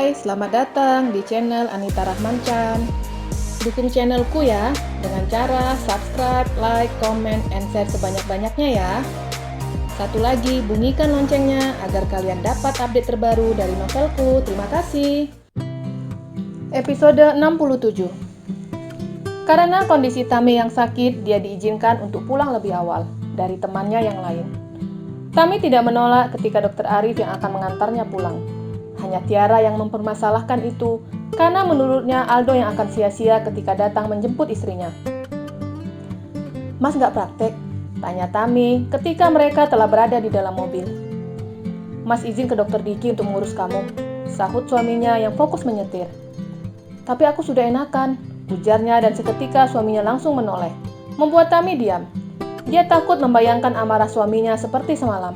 Hai, selamat datang di channel Anita Rahmanchan. Dukung channelku ya, dengan cara subscribe, like, comment, and share sebanyak-banyaknya ya. Satu lagi, bunyikan loncengnya agar kalian dapat update terbaru dari novelku. Terima kasih. Episode 67. Karena kondisi Tami yang sakit, dia diizinkan untuk pulang lebih awal dari temannya yang lain. Tami tidak menolak ketika Dr. Arif yang akan mengantarnya pulang. Hanya Tiara yang mempermasalahkan itu, karena menurutnya Aldo yang akan sia-sia ketika datang menjemput istrinya. Mas gak praktek? Tanya Tami ketika mereka telah berada di dalam mobil. Mas izin ke Dokter Diki untuk mengurus kamu, sahut suaminya yang fokus menyetir. Tapi aku sudah enakan, ujarnya, dan seketika suaminya langsung menoleh, membuat Tami diam. Dia takut membayangkan amarah suaminya seperti semalam.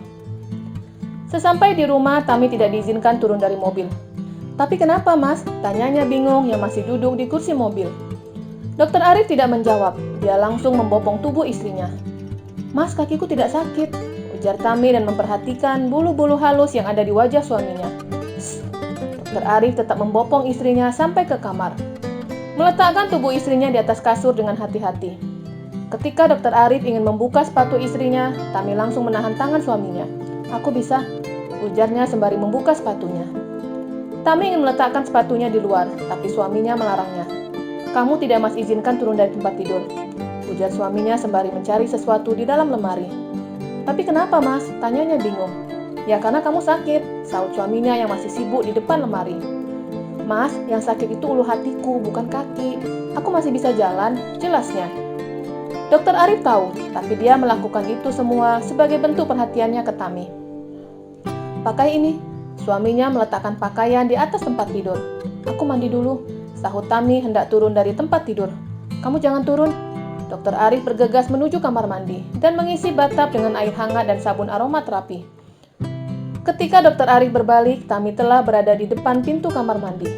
Sesampai di rumah, Tami tidak diizinkan turun dari mobil. Tapi kenapa, Mas? Tanyanya bingung yang masih duduk di kursi mobil. Dokter Arif tidak menjawab. Dia langsung membopong tubuh istrinya. Mas, kakiku tidak sakit, ujar Tami dan memperhatikan bulu-bulu halus yang ada di wajah suaminya. Dokter Arif tetap membopong istrinya sampai ke kamar. Meletakkan tubuh istrinya di atas kasur dengan hati-hati. Ketika Dokter Arif ingin membuka sepatu istrinya, Tami langsung menahan tangan suaminya. Aku bisa, ujarnya sembari membuka sepatunya. Tami ingin meletakkan sepatunya di luar, tapi suaminya melarangnya. Kamu tidak Mas izinkan turun dari tempat tidur, ujar suaminya sembari mencari sesuatu di dalam lemari. Tapi kenapa Mas? Tanyanya bingung. Ya karena kamu sakit, sahut suaminya yang masih sibuk di depan lemari. Mas, yang sakit itu ulu hatiku, bukan kaki. Aku masih bisa jalan, jelasnya. Dokter Arif tahu, tapi dia melakukan itu semua sebagai bentuk perhatiannya ke Tami. Pakai ini, suaminya meletakkan pakaian di atas tempat tidur. Aku mandi dulu, sahut Tami hendak turun dari tempat tidur. Kamu jangan turun. Dokter Arif bergegas menuju kamar mandi dan mengisi bathtub dengan air hangat dan sabun aromaterapi. Ketika Dokter Arif berbalik, Tami telah berada di depan pintu kamar mandi.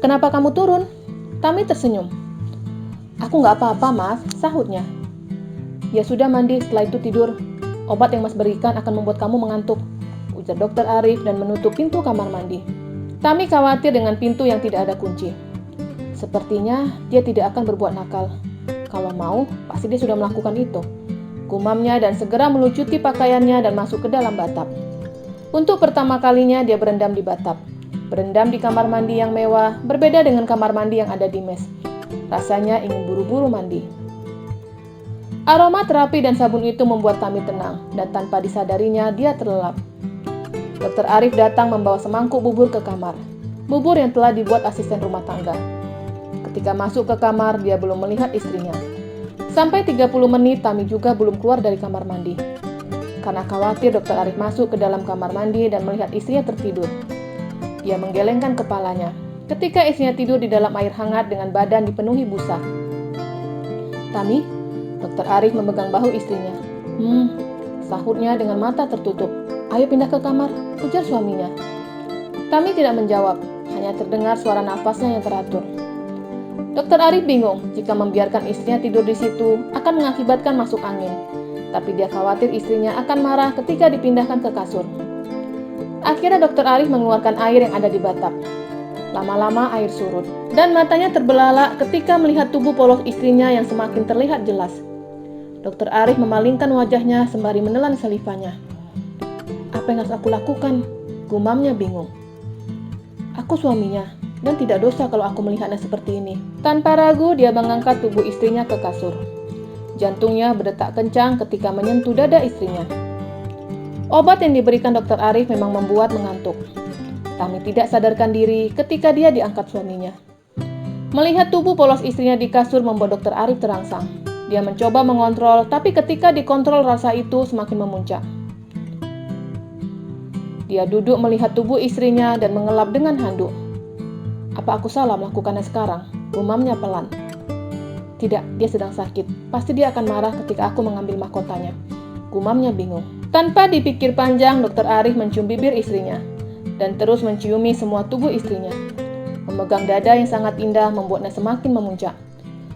Kenapa kamu turun? Tami tersenyum. Aku nggak apa-apa, Mas, sahutnya. Ya sudah mandi, setelah itu tidur. Obat yang Mas berikan akan membuat kamu mengantuk, ujar Dokter Arif dan menutup pintu kamar mandi. Tami khawatir dengan pintu yang tidak ada kunci. Sepertinya dia tidak akan berbuat nakal. Kalau mau, pasti dia sudah melakukan itu. Gumamnya dan segera melucuti pakaiannya dan masuk ke dalam bathtub. Untuk pertama kalinya dia berendam di bathtub. Berendam di kamar mandi yang mewah, berbeda dengan kamar mandi yang ada di mes. Rasanya ingin buru-buru mandi. Aroma terapi dan sabun itu membuat Tami tenang, dan tanpa disadarinya dia terlelap. Dokter Arif datang membawa semangkuk bubur ke kamar. Bubur yang telah dibuat asisten rumah tangga. Ketika masuk ke kamar, dia belum melihat istrinya. Sampai 30 menit Tami juga belum keluar dari kamar mandi. Karena khawatir Dokter Arif masuk ke dalam kamar mandi dan melihat istrinya tertidur. Dia menggelengkan kepalanya ketika istrinya tidur di dalam air hangat dengan badan dipenuhi busa. Tami, Dokter Arif memegang bahu istrinya. Sahutnya dengan mata tertutup. Ayo pindah ke kamar, ujar suaminya. Tami tidak menjawab, hanya terdengar suara nafasnya yang teratur. Dokter Arif bingung jika membiarkan istrinya tidur di situ akan mengakibatkan masuk angin. Tapi dia khawatir istrinya akan marah ketika dipindahkan ke kasur. Akhirnya Dokter Arif mengeluarkan air yang ada di bathtub. Lama-lama air surut, dan matanya terbelalak ketika melihat tubuh polos istrinya yang semakin terlihat jelas. Dokter Arif memalingkan wajahnya sembari menelan salivanya. Apa yang harus aku lakukan? Gumamnya bingung. Aku suaminya, dan tidak dosa kalau aku melihatnya seperti ini. Tanpa ragu, dia mengangkat tubuh istrinya ke kasur. Jantungnya berdetak kencang ketika menyentuh dada istrinya. Obat yang diberikan Dokter Arif memang membuat mengantuk. Tami tidak sadarkan diri ketika dia diangkat suaminya. Melihat tubuh polos istrinya di kasur membuat Dokter Arif terangsang. Dia mencoba mengontrol, tapi ketika dikontrol rasa itu semakin memuncak. Dia duduk melihat tubuh istrinya dan mengelap dengan handuk. Apa aku salah melakukannya sekarang? Gumamnya pelan. Tidak, dia sedang sakit. Pasti dia akan marah ketika aku mengambil mahkotanya. Gumamnya bingung. Tanpa dipikir panjang, Dokter Arif mencium bibir istrinya dan terus menciumi semua tubuh istrinya. Memegang dada yang sangat indah membuatnya semakin memuncak.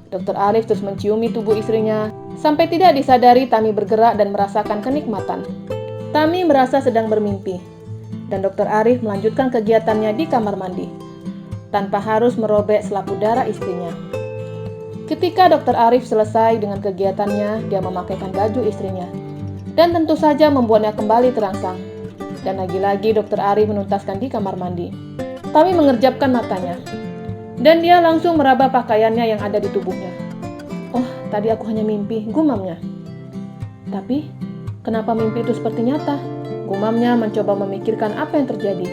Dokter Arif terus menciumi tubuh istrinya sampai tidak disadari Tami bergerak dan merasakan kenikmatan. Tami merasa sedang bermimpi. dan Dokter Arif melanjutkan kegiatannya di kamar mandi, tanpa harus merobek selap udara istrinya. Ketika Dokter Arif selesai dengan kegiatannya, dia memakaikan baju istrinya, dan tentu saja membuatnya kembali terangsang. Dan lagi-lagi Dokter Arif menuntaskan di kamar mandi. Tami mengerjapkan matanya, dan dia langsung meraba pakaiannya yang ada di tubuhnya. "Oh, tadi aku hanya mimpi," gumamnya. Tapi, kenapa mimpi itu seperti nyata? Gumamnya mencoba memikirkan apa yang terjadi.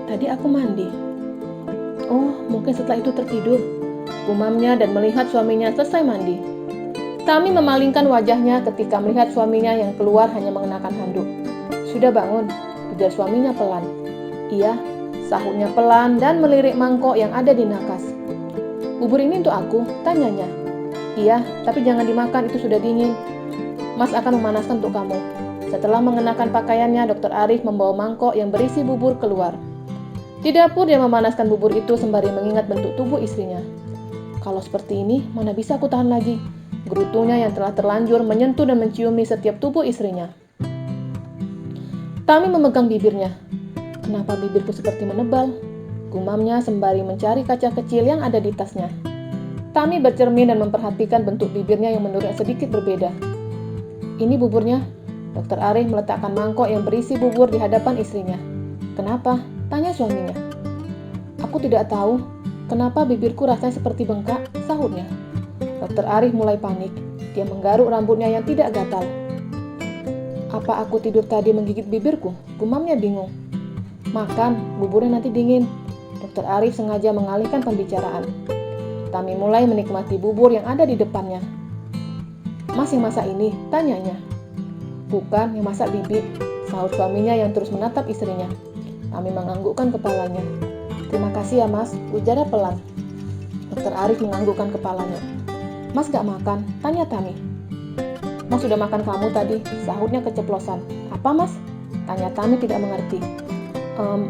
"Tadi aku mandi. Oh, mungkin setelah itu tertidur," gumamnya dan melihat suaminya selesai mandi. Tami memalingkan wajahnya ketika melihat suaminya yang keluar hanya mengenakan handuk. "Sudah bangun?" ujar suaminya pelan. "Iya," sahutnya pelan dan melirik mangkok yang ada di nakas. "Bubur ini untuk aku?" tanyanya. "Iya, tapi jangan dimakan, itu sudah dingin. Mas akan memanaskan untuk kamu." Setelah mengenakan pakaiannya, Dokter Arif membawa mangkok yang berisi bubur keluar. Di dapur dia memanaskan bubur itu sembari mengingat bentuk tubuh istrinya. "Kalau seperti ini, mana bisa aku tahan lagi?" gerutunya yang telah terlanjur menyentuh dan menciumi setiap tubuh istrinya. Tami memegang bibirnya. "Kenapa bibirku seperti menebal?" gumamnya sembari mencari kaca kecil yang ada di tasnya. Tami bercermin dan memperhatikan bentuk bibirnya yang menurutnya sedikit berbeda. "Ini buburnya." Dokter Arif meletakkan mangkok yang berisi bubur di hadapan istrinya. "Kenapa?" tanya suaminya. "Aku tidak tahu. Kenapa bibirku rasanya seperti bengkak?" sahutnya. Dokter Arif mulai panik. Dia menggaruk rambutnya yang tidak gatal. "Apa aku tidur tadi menggigit bibirku?" gumamnya bingung. "Makan, buburnya nanti dingin." Dokter Arif sengaja mengalihkan pembicaraan. Tami mulai menikmati bubur yang ada di depannya. "Mas yang masak ini?" tanyanya. "Bukan, yang masak Bibi," sahut suaminya yang terus menatap istrinya. Tami menganggukkan kepalanya. "Terima kasih ya Mas," ujarnya pelan. Dokter Arif menganggukkan kepalanya. "Mas gak makan?" tanya Tami. "Mas sudah makan kamu tadi," sahutnya keceplosan. "Apa Mas?" tanya Tami tidak mengerti.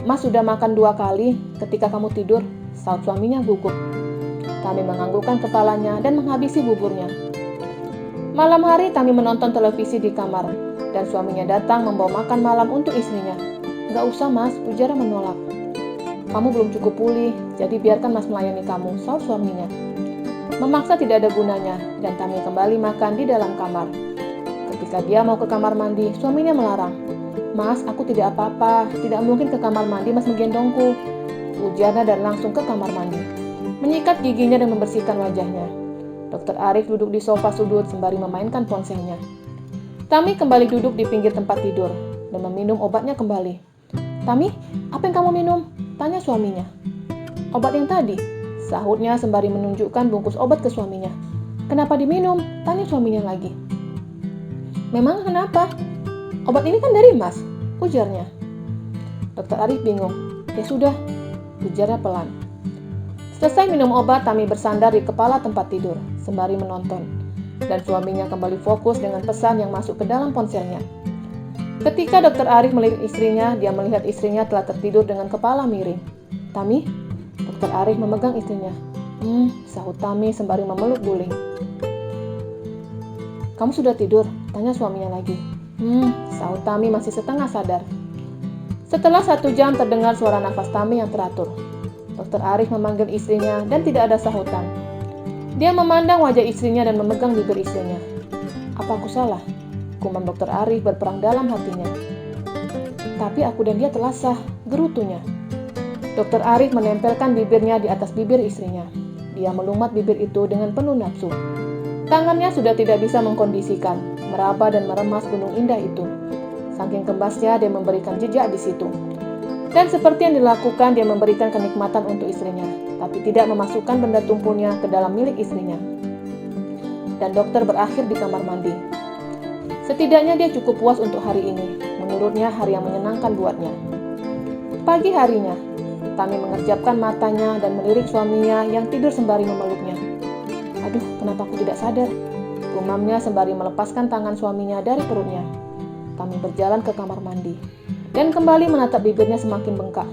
Mas sudah makan 2 kali ketika kamu tidur," sahut suaminya gugup. Tami menganggukkan kepalanya dan menghabisi buburnya. Malam hari Tami menonton televisi di kamar, dan suaminya datang membawa makan malam untuk istrinya. "Gak usah Mas," ujarnya menolak. "Kamu belum cukup pulih, jadi biarkan Mas melayani kamu," sahut suaminya. Memaksa tidak ada gunanya, dan Tami kembali makan di dalam kamar. Ketika dia mau ke kamar mandi, suaminya melarang. "Mas, aku tidak apa-apa, tidak mungkin ke kamar mandi Mas menggendongku," ujarnya dan langsung ke kamar mandi, menyikat giginya dan membersihkan wajahnya. Dokter Arif duduk di sofa sudut sembari memainkan ponselnya. Tami kembali duduk di pinggir tempat tidur dan meminum obatnya kembali. "Tami, apa yang kamu minum?" tanya suaminya. "Obat yang tadi," sahutnya sembari menunjukkan bungkus obat ke suaminya. "Kenapa diminum?" tanya suaminya lagi. "Memang kenapa? Obat ini kan dari Mas," ujarnya. Dokter Arif bingung. "Ya sudah," ujarnya pelan. Selesai minum obat, Tami bersandar di kepala tempat tidur, sembari menonton. Dan suaminya kembali fokus dengan pesan yang masuk ke dalam ponselnya. Ketika Dokter Arif melirik istrinya, dia melihat istrinya telah tertidur dengan kepala miring. "Tami?" Dokter Arif memegang istrinya. Sahut Tami sembari memeluk guling. "Kamu sudah tidur?" tanya suaminya lagi. Sahut Tami masih setengah sadar. Setelah 1 jam terdengar suara nafas Tami yang teratur. Dokter Arif memanggil istrinya dan tidak ada sahutan. Dia memandang wajah istrinya dan memegang bibir istrinya. "Apa aku salah?" gumam Dokter Arif berperang dalam hatinya. "Tapi aku dan dia telah sah," gerutunya. Dokter Arif menempelkan bibirnya di atas bibir istrinya. Dia melumat bibir itu dengan penuh nafsu. Tangannya sudah tidak bisa mengkondisikan, meraba dan meremas gunung indah itu. Saking kembasnya dia memberikan jejak di situ. Dan seperti yang dilakukan, dia memberikan kenikmatan untuk istrinya, tapi tidak memasukkan benda tumpulnya ke dalam milik istrinya. Dan dokter berakhir di kamar mandi. Setidaknya dia cukup puas untuk hari ini. Menurutnya hari yang menyenangkan buatnya. Pagi harinya, Tami mengerjapkan matanya dan melirik suaminya yang tidur sembari memeluknya. "Aduh, kenapa aku tidak sadar?" gumamnya sembari melepaskan tangan suaminya dari perutnya. Tami berjalan ke kamar mandi dan kembali menatap bibirnya semakin bengkak.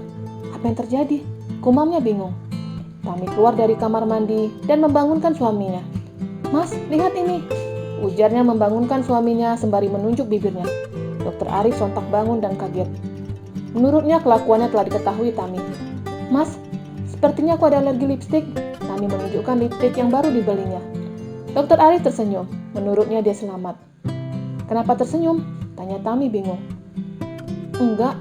"Apa yang terjadi?" gumamnya bingung. Tami keluar dari kamar mandi dan membangunkan suaminya. "Mas, lihat ini," ujarnya membangunkan suaminya sembari menunjuk bibirnya. Dokter Arif sontak bangun dan kaget. Menurutnya kelakuannya telah diketahui Tami. "Mas, sepertinya aku ada alergi lipstik." Tami menunjukkan lipstik yang baru dibelinya. Dokter Arif tersenyum. Menurutnya dia selamat. "Kenapa tersenyum?" tanya Tami bingung. "Enggak,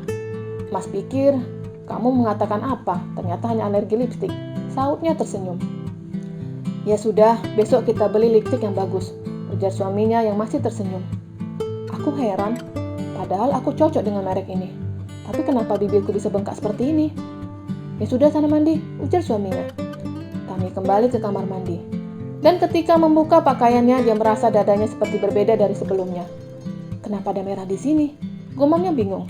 Mas pikir kamu mengatakan apa? Ternyata hanya alergi lipstik," sautnya tersenyum. "Ya sudah, besok kita beli lipstik yang bagus," ujar suaminya yang masih tersenyum. Aku heran, padahal aku cocok dengan merek ini. Tapi kenapa bibirku bisa bengkak seperti ini? "Ya sudah, sana mandi," ujar suaminya. Tami kembali ke kamar mandi. Dan ketika membuka pakaiannya, dia merasa dadanya seperti berbeda dari sebelumnya. "Kenapa ada merah di sini?" gumamnya bingung.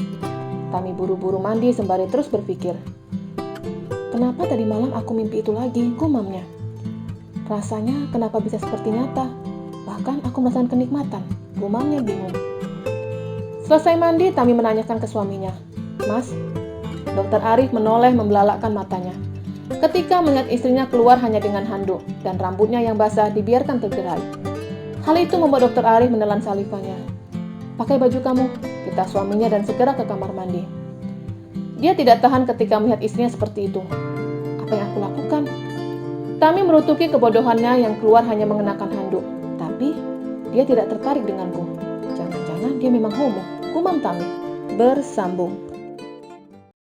Tami buru-buru mandi sembari terus berpikir. "Kenapa tadi malam aku mimpi itu lagi?" gumamnya. "Rasanya kenapa bisa seperti nyata? Bahkan aku merasakan kenikmatan," gumamnya bingung. Selesai mandi, Tami menanyakan ke suaminya. "Mas," Dokter Arif menoleh membelalakkan matanya. Ketika melihat istrinya keluar hanya dengan handuk dan rambutnya yang basah dibiarkan tergerai. Hal itu membuat Dokter Arif menelan salivanya. "Pakai baju kamu," kata suaminya dan segera ke kamar mandi. Dia tidak tahan ketika melihat istrinya seperti itu. Apa yang aku lakukan? Tami merutuki kebodohannya yang keluar hanya mengenakan handuk. Tapi dia tidak tertarik denganku. Jangan-jangan dia memang homo, gumam Tami. Bersambung.